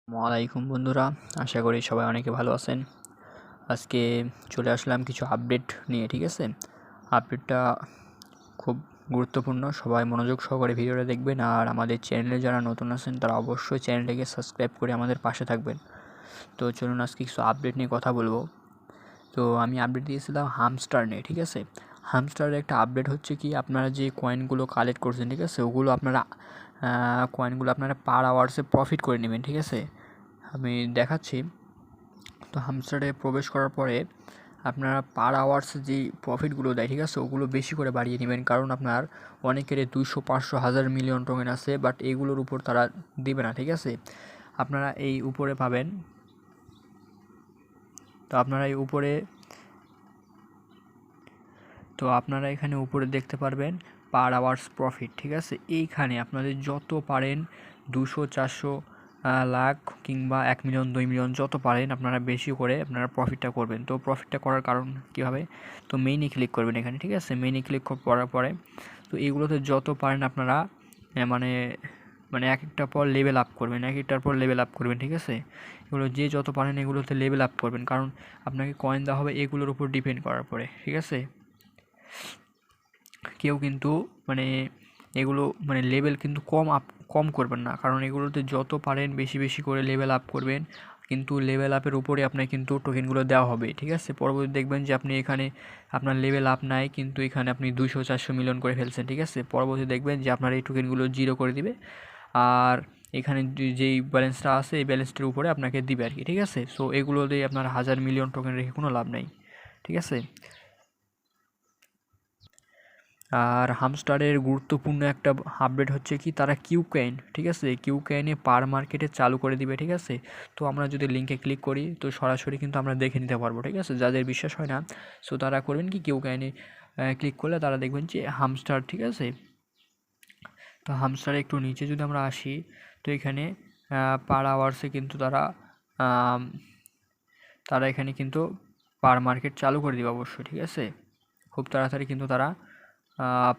আসসালামাইকুম বন্ধুরা, আশা করি সবাই অনেকে ভালো আছেন। আজকে চলে আসলাম কিছু আপডেট নিয়ে। ঠিক আছে, আপডেটটা খুব গুরুত্বপূর্ণ, সবাই মনোযোগ সহকারে ভিডিওটা দেখবেন। আর আমাদের চ্যানেলে যারা নতুন আছেন তারা অবশ্যই চ্যানেলটাকে সাবস্ক্রাইব করে আমাদের পাশে থাকবেন। তো চলুন আজকে কিছু আপডেট নিয়ে কথা বলবো। তো আমি আপডেট দিয়েছিলাম হামস্টার নিয়ে। ঠিক আছে, হামস্টারের একটা আপডেট হচ্ছে কি, আপনারা যে কয়েনগুলো কালেক্ট করছেন, ঠিক আছে, ওগুলো আপনারা কয়েনগুলো আপনারা পার আওয়ার্সে প্রফিট করে নেবেন। ঠিক আছে, আমি দেখাচ্ছি। তো হামস্টারে প্রবেশ করার পরে আপনারা পার আওয়ার্সে যেই প্রফিটগুলো দেয়, ঠিক আছে, ওগুলো বেশি করে বাড়িয়ে নেবেন। কারণ আপনার অনেকের 200, 500, 1000 মিলিয়ন টোকেন আছে, বাট এইগুলোর উপর তারা দেবে না। ঠিক আছে, আপনারা এই উপরে পাবেন। তো আপনারা এখানে উপরে দেখতে পারবেন পার আওয়ার্স প্রফিট। ঠিক আছে, এইখানে আপনাদের যত পারেন 200, 400, লাখ কিংবা 1 মিলিয়ন, 2 মিলিয়ন যত পারেন আপনারা বেশি করে আপনারা প্রফিটটা করবেন। তো প্রফিটটা করার কারণ কীভাবে, তো মেইনে ক্লিক করবেন এখানে। ঠিক আছে, মেইনে ক্লিক করার পরে তো এইগুলোতে যত পারেন আপনারা মানে মানে এক একটার পর লেভেল আপ করবেন, এক একটার পর লেভেল আপ করবেন। ঠিক আছে, এগুলো যে যত পারেন এগুলোতে লেভেল আপ করবেন, কারণ আপনাকে কয়েন দেওয়া হবে এগুলোর উপর ডিপেন্ড করার পরে। ঠিক আছে, কেউ কিন্তু এগুলো লেভেল কিন্তু কম করবেন না, কারণ এগুলোতে যত পারেন বেশি বেশি করে লেভেল আপ করবেন। কিন্তু লেভেল আপের উপরে আপনার কিন্তু টোকেনগুলো দেওয়া হবে। ঠিক আছে, পরবর্তী দেখবেন যে আপনি এখানে আপনার লেভেল আপ নাই, কিন্তু এখানে আপনি 200, 400 মিলিয়ন করে ফেলছেন। ঠিক আছে, পরবর্তী দেখবেন যে আপনার এই টোকেনগুলো জিরো করে দিবে, আর এখানে যেই ব্যালেন্সটা আছে এই ব্যালেন্সটার উপরে আপনাকে দিবে আর কি। ঠিক আছে, সো এগুলো দিয়ে আপনার 1000 মিলিয়ন টোকেন রেখে কোনো লাভ নাই। ঠিক আছে, আর হামস্টারের গুরুত্বপূর্ণ একটা আপডেট হচ্ছে কি, তারা কিউ কয়েন, ঠিক আছে, কিউ কয়েনে পার মার্কেটে চালু করে দিবে। ঠিক আছে, তো আমরা যদি লিঙ্কে ক্লিক করি তো সরাসরি কিন্তু আমরা দেখে নিতে পারবো। ঠিক আছে, যাদের বিশ্বাস হয় না সো তারা করবেন কি, কিউ কয়েনে ক্লিক করলে তারা দেখবেন যে হামস্টার। ঠিক আছে, তো হামস্টারে একটু নিচে যদি আমরা আসি তো এখানে পার আওয়ার্সে কিন্তু তারা এখানে কিন্তু পার মার্কেট চালু করে দিবে অবশ্যই। ঠিক আছে, খুব তাড়াতাড়ি কিন্তু তারা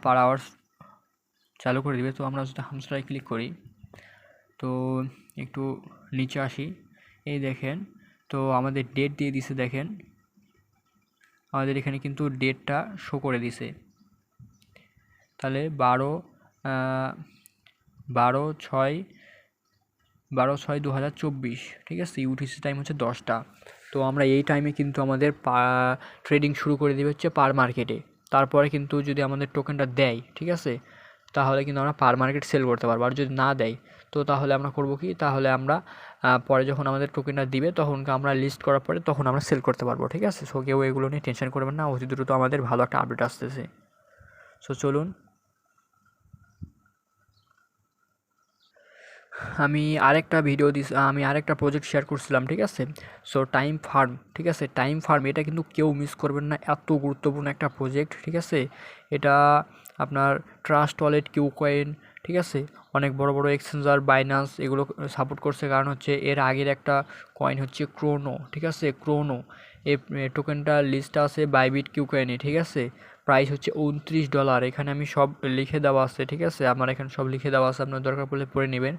পার আওয়ার্স চালু করে দিবে। তো আমরা যদি হামস্টারে ক্লিক করি তো একটু নিচে আসি, এই দেখেন তো আমাদের ডেট দিয়ে দিছে। দেখেন আমাদের এখানে কিন্তু ডেটটা শো করে দিছে, তাহলে 12/6/2024। ঠিক আছে, ইউটিসি টাইম হচ্ছে 10টা। তো আমরা এই টাইমে কিন্তু আমাদের ট্রেডিং শুরু করে দিবে হচ্ছে পার মার্কেটে। তারপরে কিন্তু যদি আমাদের টোকেনটা দেয়, ঠিক আছে, তাহলে কিন্তু আমরা পার মার্কেট সেল করতে পারবো। আর যদি না দেয় তো তাহলে আমরা করব কি, তাহলে আমরা পরে যখন আমাদের টোকেনটা দিবে তখন আমরা লিস্ট করার পরে তখন আমরা সেল করতে পারবো। ঠিক আছে, সো কেউ এগুলো নিয়ে টেনশন করবেন না, অতি দ্রুত আমাদের ভালো একটা আপডেট আসতেছে। সো চলুন, আমি আরেকটা প্রজেক্ট শেয়ার করছিলাম। ঠিক আছে, সো টাইম ফার্ম। ঠিক আছে, টাইম ফার্ম এটা কিন্তু কেউ মিস করবেন না, এত গুরুত্বপূর্ণ একটা প্রজেক্ট। ঠিক আছে, এটা আপনার ট্রাস্ট ওয়ালেট, কিউ কয়েন, ঠিক আছে, অনেক বড় বড় এক্সচেঞ্জার, বাইন্যান্স এগুলো সাপোর্ট করছে। কারণ হচ্ছে এর আগের একটা কয়েন হচ্ছে ক্রোনো। ঠিক আছে, ক্রোনো এই টোকেনটা লিস্ট আছে বাইবিট কিউ কয়েনে। ঠিক আছে, প্রাইস হচ্ছে $29। এখানে আমি সব লিখে দেওয়া আছে। ঠিক আছে, আমার এখানে সব লিখে দেওয়া আছে, আপনার দরকার পড়লে পড়ে নেবেন।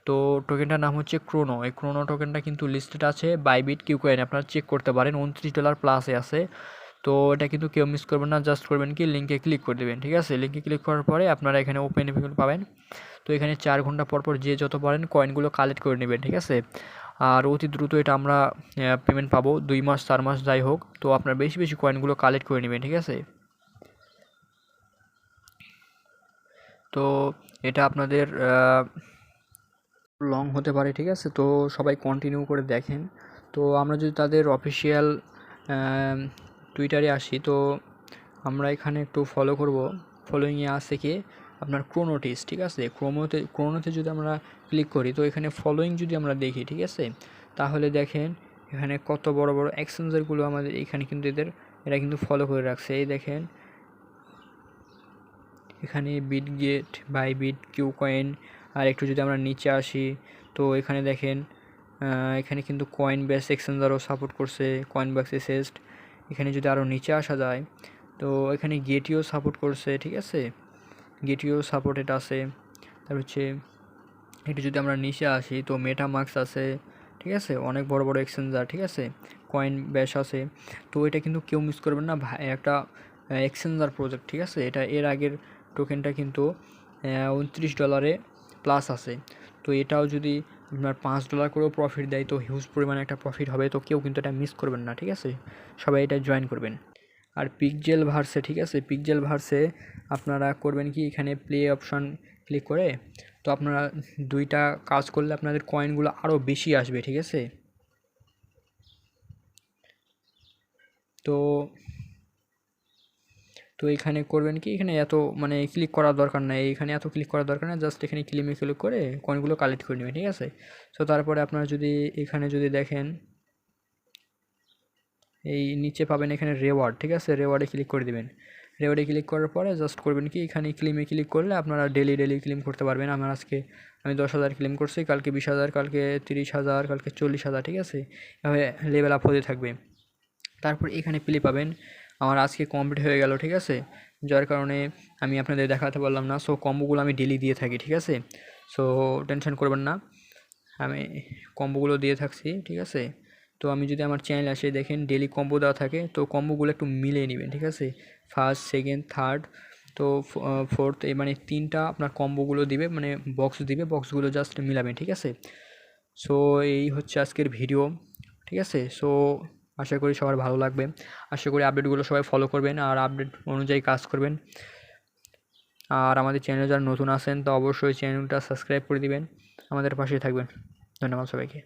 তো টোকেনটার নাম হচ্ছে ক্রোনো। এই ক্রোনো টোকেনটা কিন্তু লিস্টেড আছে বাইবিট কিউ কয়েন, আপনারা চেক করতে পারেন, $29 প্লাসে আছে। তো এটা কিন্তু কেউ মিস করবেন না, জাস্ট করবেন কি, লিঙ্কে ক্লিক করে দেবেন। ঠিক আছে, লিঙ্কে ক্লিক করার পরে আপনারা এখানে ওপেন পাবেন। তো এখানে 4 ঘন্টা পর পর যে যত পারেন কয়েনগুলো কালেক্ট করে নেবেন। ঠিক আছে, আর অতি দ্রুত এটা আমরা পেমেন্ট পাবো, 2 মাস 4 মাস যাই হোক। তো আপনারা বেশি বেশি কয়েনগুলো কালেক্ট করে নেবেন। ঠিক আছে, তো এটা আপনাদের লং হতে পারে। ঠিক আছে, তো সবাই কন্টিনিউ করে দেখেন। তো আমরা যদি তাদের অফিসিয়াল টুইটারে আসি তো আমরা এখানে একটু ফলো করব। ফলোইংয়ে আসে কি আপনার ক্রোনোটিস। ঠিক আছে, ক্রোনোতে যদি আমরা ক্লিক করি তো এখানে ফলোইং যদি আমরা দেখি, ঠিক আছে, তাহলে দেখেন এখানে কত বড় বড় এক্সচেঞ্জারগুলো আমাদের এখানে কিন্তু এরা কিন্তু ফলো করে রাখছে। এই দেখেন এখানে বিটগেট, বাইবিট, কিউ কয়েন। আর একটু যদি আমরা নিচে আসি তো এখানে দেখেন এখানে কিন্তু কয়েন বেস এক্সচেঞ্জারও সাপোর্ট করছে, কয়েন বেস এসেস্ট। এখানে যদি আরও নিচে আসা যায় তো এখানে গেটিও সাপোর্ট করছে। ঠিক আছে, গেটিও সাপোর্টেড আছে। তার হচ্ছে একটু যদি আমরা নিচে আসি তো মেটামাক্স আছে, ঠিক আছে, অনেক বড় বড় এক্সচেঞ্জার, ঠিক আছে, কয়েন ব্যাশ আছে। তো এটা কিন্তু কেউ মিস করবেন না ভাই, একটা এক্সচেঞ্জার প্রজেক্ট, ঠিক আছে। এটা এর আগের টোকেনটা কিন্তু $29 প্লাস আছে। তো এটাও যদি আপনার $5 করেও প্রফিট দেয় তো হিউজ পরিমাণে একটা প্রফিট হবে। তো কেউ কিন্তু এটা মিস করবেন না, ঠিক আছে, সবাই এটা জয়েন করবেন। আর পিকজেল ভার্সে, ঠিক আছে, পিকজেল ভার্সে আপনারা করবেন কি, এখানে প্লে অপশান ক্লিক করে তো আপনারা 2টা কাজ করলে আপনাদের কয়েনগুলো আরও বেশি আসবে, ঠিক আছে। তো তো এখানে করবেন কি, এখানে এত মানে ক্লিক করার দরকার নাই, এখানে এত ক্লিক করার দরকার নেই, জাস্ট এখানে ক্লিক করে কয়েনগুলো কালেক্ট করে নেবেন, ঠিক আছে। তো তারপরে আপনারা যদি এখানে যদি দেখেন এই নিচে পাবেন এখানে রেওয়ার্ড, ঠিক আছে, রেওয়ার্ডে ক্লিক করে দিবেন। রেওয়ার্ডে ক্লিক করার পরে জাস্ট করবেন কি, এখানে ক্লিক করলে আপনারা ডেলি ক্লেম করতে পারবেন। আমি 10,000 ক্লেম করছি, কালকে 20,000, কালকে 30,000, কালকে 40,000, ঠিক আছে, এভাবে লেভেল আপ হতে থাকবে। তারপর এখানে প্লে পাবেন। আমার আজকে কমপ্লিট হয়ে গেল, ঠিক আছে, যার কারণে আমি আপনাদের দেখাতে পারলাম না। সো কম্বোগুলো আমি ডেলি দিয়ে থাকি, ঠিক আছে। সো টেনশন করবেন না, আমি কম্বোগুলো দিয়ে থাকছি, ঠিক আছে। তো আমি যদি আমার চ্যানেল আসে দেখেন ডেলি কম্বো দেওয়া থাকে, তো কম্বোগুলো একটু মিলিয়ে নেবেন, ঠিক আছে। ফার্স্ট, সেকেন্ড, থার্ড, তো ফোর্থ, এই মানে 3টা আপনার কম্বোগুলো দিবে, মানে বক্স দিবে, বক্সগুলো জাস্ট মিলাবেন, ঠিক আছে। সো এই হচ্ছে আজকের ভিডিও, ঠিক আছে। সো আশা করি সবার ভালো লাগবে, আশা করি আপডেটগুলো সবাই ফলো করবেন আর আপডেট অনুযায়ী কাজ করবেন। আর আমাদের চ্যানেলে যারা নতুন আছেন তো অবশ্যই চ্যানেলটা সাবস্ক্রাইব করে দিবেন, আমাদের পাশে থাকবেন। ধন্যবাদ সবাইকে।